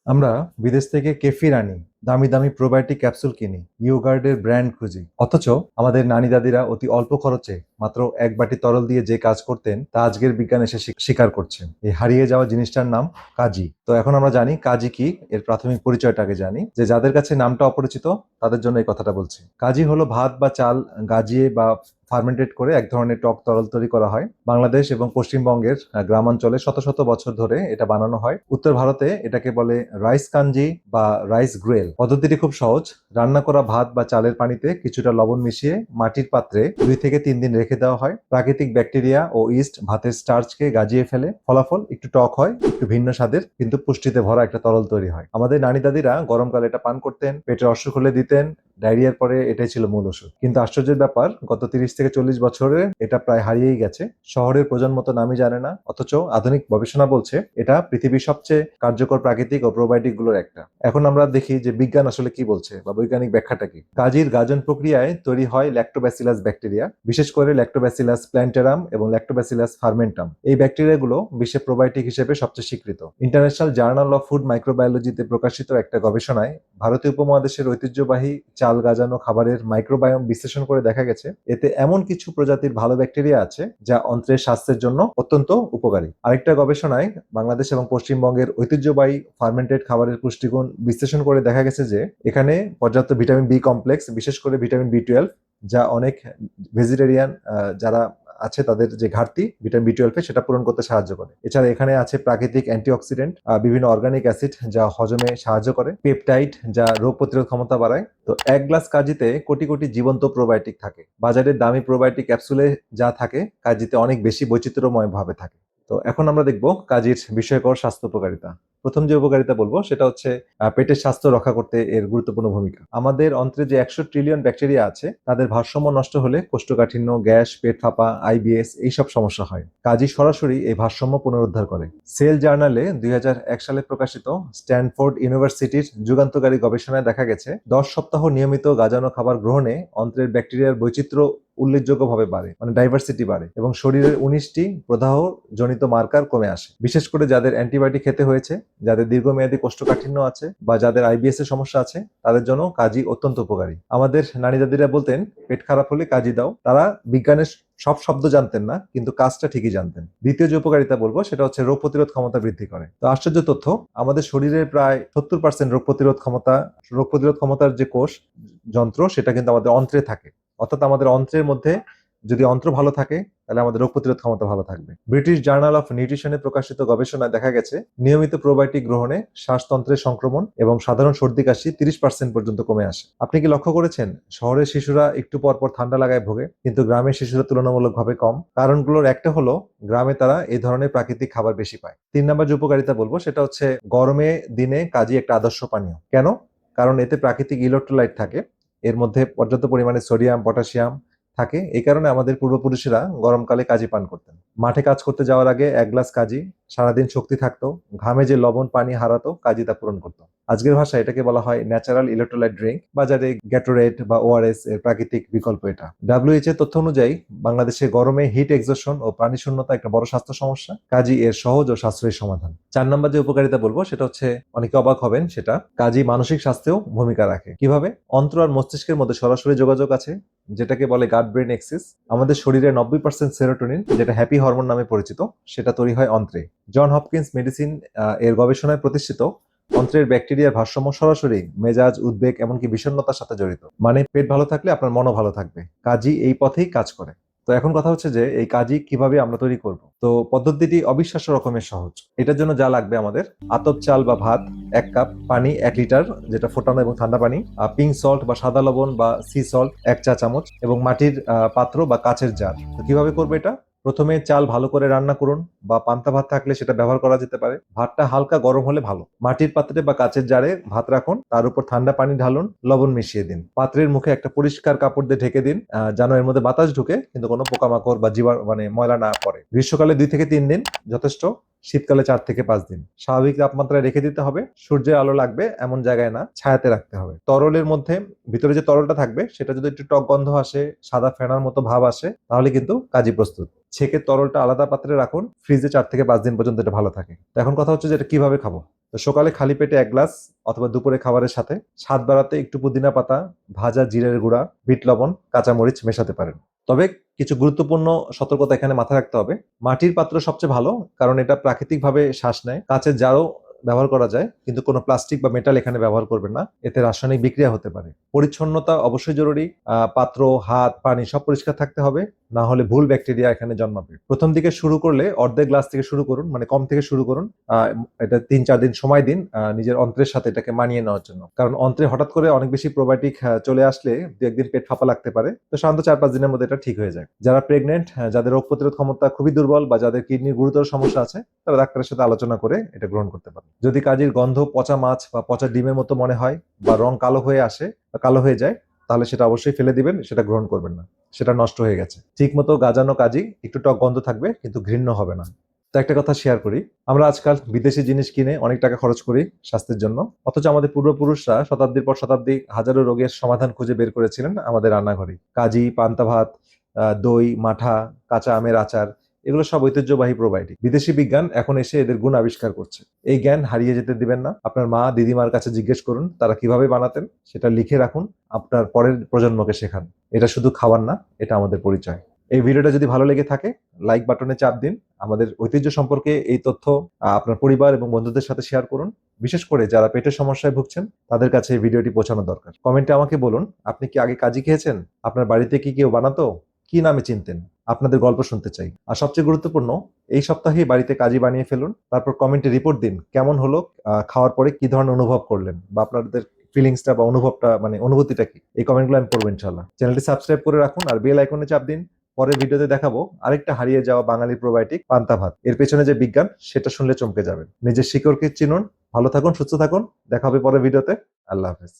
আমরা বিদেশ থেকে কেফির আনি, দামি দামি প্রোবায়োটিক ক্যাপসুল কিনি, ইয়োগার্টের ব্র্যান্ড খুঁজি। অথচ আমাদের নানি দাদিরা অতি অল্প খরচে মাত্র এক বাটি তরল দিয়ে যে কাজ করতেন তা আজকের বিজ্ঞান এসে স্বীকার করছে। এই হারিয়ে যাওয়া জিনিসটার নাম কাজি। তো এখন আমরা জানি কাজি কি, এর প্রাথমিক পরিচয়টাকে জানি, যে যাদের কাছে নামটা অপরিচিত তাদের জন্য এই কথাটা বলছি। কাজি হলো ভাত বা চাল গাজিয়ে বা ফার্মেন্টেড করে এক ধরনের টক তরল তৈরি করা হয়। বাংলাদেশ এবং পশ্চিমবঙ্গের গ্রামাঞ্চলে শত শত বছর ধরে এটা বানানো হয়। উত্তর ভারতে এটাকে বলে রাইস কাঞ্জি বা রাইস গ্রেল। পদ্ধতিটি খুব সহজ। রান্না করা ভাত বা চালের পানিতে কিছুটা লবণ মিশিয়ে মাটির পাত্রে 2 থেকে 3 দিন রেখে দেওয়া হয়। প্রাকৃতিক ব্যাকটেরিয়া ও ইস্ট ভাতের স্টার্চকে গাজিয়ে ফেলে। ফলাফল একটু টক হয়, একটু ভিন্ন স্বাদের, কিন্তু পুষ্টিতে ভরা একটা তরল তৈরি হয়। আমাদের নানি দাদিরা গরমকালে এটা পান করতেন, পেটের অসুখ হলে দিতেন, ডায়রিয়ার পরে এটাই ছিল মূল ওষুধ। কিন্তু আশ্চর্যের ব্যাপার, গত 30 থেকে 40 বছরে এটা প্রায় হারিয়েই গেছে। শহরের প্রজন্ম তো নামই জানে না, অথচ আধুনিক গবেষণা বলছে এটা পৃথিবীর সবচেয়ে কার্যকর প্রাকৃতিক ও প্রোবায়োটিক গুলোর একটা। এখন আমরা দেখি যে বিজ্ঞান আসলে কি বলছে বা বৈজ্ঞানিক ব্যাখ্যাটা কি। কাজীর গাজন প্রক্রিয়ায় তৈরি হয় ল্যাক্টোব্যাসিলাস ব্যাকটেরিয়া, বিশেষ করে ল্যাক্টোব্যাসিলাস প্ল্যান্টারাম এবং ল্যাক্টোব্যাসিলাস ফার্মেন্টাম। এই ব্যাকটেরিয়াগুলো বিশ্বে প্রোবায়োটিক হিসেবে সবচেয়ে স্বীকৃত। ইন্টারন্যাশনাল জার্নাল অফ ফুড মাইক্রোবায়োলজিতে প্রকাশিত একটা গবেষণায় ভারতীয় উপমহাদেশের ঐতিহ্যবাহী চাল গাজানো খাবারের মাইক্রোবায়োম বিশ্লেষণ করে দেখা গেছে এতে এমন কিছু প্রজাতির ভালো ব্যাকটেরিয়া আছে যা অন্ত্রের স্বাস্থ্যের জন্য অত্যন্ত উপকারী। আরেকটা গবেষণায় বাংলাদেশ এবং পশ্চিমবঙ্গের ঐতিহ্যবাহী ফার্মেন্টেড খাবারের পুষ্টিগুণ বিশ্লেষণ করে দেখা গেছে যে এখানে পর্যাপ্ত ভিটামিন বি কমপ্লেক্স, বিশেষ করে ভিটামিন বি 12, যা অনেক ভেজিটেরিয়ান যারা আছে তাদের যে ঘাটতি ভিটামিন বি 12 সেটা পূরণ করতে সাহায্য করে। এছাড়া এখানে আছে প্রাকৃতিক অ্যান্টিঅক্সিডেন্ট, বিভিন্ন অর্গানিক অ্যাসিড যা হজমে সাহায্য করে, পেপটাইড যা রোগ প্রতিরোধ ক্ষমতা বাড়ায়। তো এক গ্লাস কাজিতে কোটি কোটি জীবন্ত প্রোবায়োটিক থাকে। বাজারের দামি প্রোবায়োটিক ক্যাপসুলে যা থাকে কাজিতে অনেক বেশি বৈচিত্র্যময় ভাবে থাকে। তো এখন আমরা দেখব কাজির বিষয়কর স্বাস্থ্য উপকারিতা। প্রথম যে উপকারিতা বলবো সেটা হচ্ছে পেটের স্বাস্থ্য রক্ষা করতে এর গুরুত্বপূর্ণ ভূমিকা। আমাদের অন্ত্রে যে 100 ট্রিলিয়ন ব্যাকটেরিয়া আছে তাদের ভারসাম্য নষ্ট হলে কোষ্ঠকাঠিন্য, গ্যাস, পেট ফাঁপা, আইবিএস এইসব সমস্যা হয়। কাজী সরাসরি এই ভারসাম্য পুনরুদ্ধার করে। সেল জার্নালে 2001 সালে প্রকাশিত স্ট্যানফোর্ড ইউনিভার্সিটির যুগান্তকারী গবেষণায় দেখা গেছে 10 সপ্তাহ নিয়মিত গাজানো খাবার গ্রহণে অন্ত্রের ব্যাকটেরিয়ার বৈচিত্র্য উল্লেখযোগ্যভাবে বাড়ে, মানে ডাইভার্সিটি বাড়ে, এবং শরীরের 19টি প্রদাহ জনিত মার্কার কমে আসে। বিশেষ করে যাদের অ্যান্টিবায়োটিক খেতে হয়েছে, যাদের দীর্ঘমেয়াদী কোষ্ঠকাঠিন্য আছে বা যাদের আইবিএস এর সমস্যা আছে তাদের জন্য কাজি অত্যন্ত উপকারী। আমাদের নানি দাদিরা বলতেন পেট খারাপ হলে কাজি দাও। তারা বিজ্ঞানের সব শব্দ জানতেন না, কিন্তু কাজটা ঠিকই জানতেন। দ্বিতীয় যে উপকারিতা বলবো সেটা হচ্ছে রোগ প্রতিরোধ ক্ষমতা বৃদ্ধি করে। তো আশ্চর্য তথ্য, আমাদের শরীরের প্রায় 70% রোগ প্রতিরোধ ক্ষমতার যে কোষ যন্ত্র সেটা কিন্তু আমাদের অন্ত্রে থাকে। অর্থাৎ আমাদের অন্ত্রের মধ্যে যদি অন্ত্র ভালো থাকে তাহলে আমাদের রোগ প্রতিরোধ ক্ষমতা ভালো থাকবে। ব্রিটিশ জার্নাল অফ নিউট্রিশনে প্রকাশিত গবেষণায় দেখা গেছে নিয়মিত প্রোবায়োটিক গ্রহণে শ্বাসতন্ত্রের সংক্রমণ এবং সাধারণ সর্দি কাশি 30% পর্যন্ত কমে আসে। আপনি কি লক্ষ্য করেছেন শহরের শিশুরা একটু পর পর ঠান্ডা লাগায় ভোগে, কিন্তু গ্রামের শিশুরা তুলনামূলকভাবে কম? কারণগুলোর একটা হলো গ্রামে তারা এই ধরনের প্রাকৃতিক খাবার বেশি পায়। 3 নম্বর যে উপকারিতা বলবো সেটা হচ্ছে গরমে দিনে কাজি একটা আদর্শ পানীয়। কেন? কারণ এতে প্রাকৃতিক ইলেকট্রোলাইট থাকে, এর মধ্যে পর্যাপ্ত পরিমাণে সোডিয়াম, পটাশিয়াম থাকে। এই কারণে আমাদের পূর্বপুরুষেরা গরমকালে কাজি পান করতেন। মাঠে কাজ করতে যাওয়ার আগে এক গ্লাস কাজি, সারাদিন শক্তি থাকতো, ঘামে যে লবণ পানি হারাতো কাজি তা পূরণ করতো। আজকের ভাষায় এটাকে বলা হয় ন্যাচারাল ইলেকট্রোলাইট ড্রিঙ্ক। বাজারে গ্যাটোরেট বা ওআরএস এর প্রাকৃতিক বিকল্প এটা। ডাব্লিউএইচও এর তথ্য অনুযায়ী বাংলাদেশে গরমে হিট এক্সজশন ও পানি শূন্যতা একটা বড় স্বাস্থ্য সমস্যা। কাজী এর সহজ ও সাশ্রয়ী সমাধান। 4 নম্বর যে উপকারিতা বলবো সেটা হচ্ছে, অনেকে অবাক হবেন, সেটা কাজী মানসিক স্বাস্থ্যেও ভূমিকা রাখে। কিভাবে? অন্ত্র আর মস্তিষ্কের মধ্যে সরাসরি যোগাযোগ আছে, যেটাকে বলে গাট ব্রেন এক্সিস। আমাদের শরীরে 90% সেরোটোনিন, যেটা হ্যাপি হরমোন নামে পরিচিত, সেটা তৈরি হয় অন্ত্রে। জন হপকিন্স মেডিসিন এর গবেষণায় প্রতিষ্ঠিত অন্ত্রের ব্যাকটেরিয়ার ভারসাম্য সরাসরি মেজাজ, উদ্বেগ, এমনকি বিষণ্ণতার সাথে জড়িত। মানে পেট ভালো থাকলে আপনার মনও ভালো থাকবে। কাজী এই পথেই কাজ করে। তো এখন কথা হচ্ছে যে এই কাজী কিভাবে আমরা তৈরি করব। তো পদ্ধতিটি অবিশ্বাস্য রকমের সহজ। এটার জন্য যা লাগবে আমাদের: আতপ চাল বা ভাত 1 কাপ, পানি 1 লিটার যেটা ফোটানো এবং ঠান্ডা পানি, পিঙ্ক সল্ট বা সাদা লবণ বা সি সল্ট 1 চা চামচ, এবং মাটির পাত্র বা কাচের জার। তো কিভাবে করবো এটা? প্রথমে চাল ভালো করে রান্না করুন, বা পান্তা ভাত থাকলে সেটা ব্যবহার করা যেতে পারে। ভাতটা হালকা গরম হলে ভালো। মাটির পাত্রে বা কাচের জারে ভাত রাখুন, তার উপর ঠান্ডা পানি ঢালুন, লবণ মিশিয়ে দিন। পাত্রের মুখে একটা পরিষ্কার কাপড় দিয়ে ঢেকে দিন, যেন এর মধ্যে বাতাস ঢুকে কিন্তু কোনো পোকামাকড় বা ময়লা না পড়ে। গ্রীষ্মকালে 2 থেকে 3 দিন যথেষ্ট, শীতকালে 4 থেকে 5 দিন। স্বাভাবিক তাপমাত্রায় রেখে দিতে হবে। সূর্যের আলো লাগবে এমন জায়গায় না, ছায়াতে রাখতে হবে। তরলের মধ্যে ভিতরে যে তরলটা থাকবে সেটা যদি একটু টক গন্ধ আসে, সাদা ফেনার মতো ভাব আসে, তাহলে কিন্তু কাজী প্রস্তুত। ছেঁকে তরলটা আলাদা পাত্রে রাখুন, ফ্রিজে 4 থেকে 5 দিন পর্যন্ত এটা ভালো থাকে। তো এখন কথা হচ্ছে যে এটা কিভাবে খাবো। তো সকালে খালি পেটে 1 গ্লাস অথবা দুপুরে খাবারের সাথে স্বাদ বাড়াতে একটু পুদিনা পাতা, ভাজা জিরের গুঁড়া, বিট লবণ, কাঁচামরিচ মেশাতে পারেন। তবে কিছু গুরুত্বপূর্ণ সতর্কতা এখানে মাথায় রাখতে হবে। মাটির পাত্র সবচেয়ে ভালো, কারণ এটা প্রাকৃতিকভাবে শ্বাস নেয়। কাঁচের জারও ব্যবহার করা যায়, কিন্তু কোনো প্লাস্টিক বা মেটাল এখানে ব্যবহার করবেন না, এতে রাসায়নিক বিক্রিয়া হতে পারে। পরিচ্ছন্নতা অবশ্যই জরুরি। পাত্র, হাত, পানি সব পরিষ্কার থাকতে হবে, না হলে ভুল ব্যাকটেরিয়া এখানে জন্মাবে। প্রথম দিকে শুরু করলে অর্ধেক গ্লাস থেকে শুরু করুন, মানে কম থেকে শুরু করুন। এটা 3-4 দিন সময় দিন নিজের অন্ত্রের সাথে এটাকে মানিয়ে নেওয়ার জন্য, কারণ অন্ত্রে হঠাৎ করে অনেক বেশি প্রোবায়োটিক চলে আসলে 2-1 দিন পেট ফাঁপা লাগতে পারে। তো সাধারণত 4-5 দিনের মধ্যে এটা ঠিক হয়ে যায়। যারা প্রেগনেন্ট, যাদের রোগ প্রতিরোধ ক্ষমতা খুবই দুর্বল বা যাদের কিডনির গুরুতর সমস্যা আছে, তারা ডাক্তারের সাথে আলোচনা করে এটা গ্রহণ করতে পারে। যদি কাজের গন্ধ পচা মাছ বা পচা ডিমের মতো মনে হয় বা রং কালো হয়ে আসে বা কালো হয়ে যায়, তাহলে সেটা অবশ্যই ফেলে দিবেন, সেটা গ্রহণ করবেন না, সেটা নষ্ট হয়ে গেছে। ঠিক মতো গাজানো কাজই একটু টক গন্ধ থাকবে, কিন্তু ঘৃণ্য হবে না। তো একটা কথা শেয়ার করি, আমরা আজকাল বিদেশি জিনিস কিনে অনেক টাকা খরচ করি স্বাস্থ্যের জন্য, অথচ আমাদের পূর্বপুরুষরা শতাব্দীর পর শতাব্দী হাজারো রোগের সমাধান খুঁজে বের করেছিলেন আমাদের রান্নাঘরে। কাজি, পান্তা ভাত, দই, মাঠা, কাঁচা আমের আচার, এগুলো সব ঐতিহ্যবাহী প্রোবায়োটিক। বিদেশি বিজ্ঞান এখন এসে এদের গুণ আবিষ্কার করছে। এই জ্ঞান হারিয়ে যেতে দিবেন না। আপনার মা, দিদিমার কাছে জিজ্ঞেস করুন তারা কিভাবে বানাতেন, সেটা লিখে রাখুন, আপনার পরের প্রজন্মকে শেখান। এটা শুধু খাবার না, এটা আমাদের পরিচয়। এই ভিডিওটা যদি ভালো লেগে থাকে, লাইক বাটনে চাপ দিন। আমাদের ঐতিহ্য সম্পর্কে এই তথ্য আপনার পরিবার এবং বন্ধুদের সাথে শেয়ার করুন। বিশেষ করে যারা পেটের সমস্যায় ভুগছেন, তাদের কাছে এই ভিডিওটি পৌঁছানো দরকার। কমেন্টে আমাকে বলুন, আপনি কি আগে কাজি খেয়েছেন? আপনার বাড়িতে কি কেউ বানাতো? কি নামে চিনতেন? আপনাদের গল্প শুনতে চাই। আর সবচেয়ে গুরুত্বপূর্ণ, এই সপ্তাহেই বাড়িতে কাজি বানিয়ে ফেলুন, তারপর কমেন্টে রিপোর্ট দিন কেমন হলো, খাওয়ার পরে কি ধরনের অনুভব করলেন, বা আপনাদের ফিলিংসটা বা অনুভবটা, মানে অনুভূতিটা কি। এই কমেন্টগুলো আমি পড়বো ইনশাল্লাহ। চ্যানেলটি সাবস্ক্রাইব করে রাখুন আর বেল আইকনে চাপ দিন। পরের ভিডিওতে দেখাবো আরেকটা হারিয়ে যাওয়া বাঙালি প্রোবায়োটিক, পান্তা ভাত। এর পেছনে যে বিজ্ঞান, সেটা শুনলে চমকে যাবেন। নিজের শিকড়কে চিনুন। ভালো থাকুন, সুস্থ থাকুন। দেখা হবে পরের ভিডিওতে। আল্লাহ হাফেজ।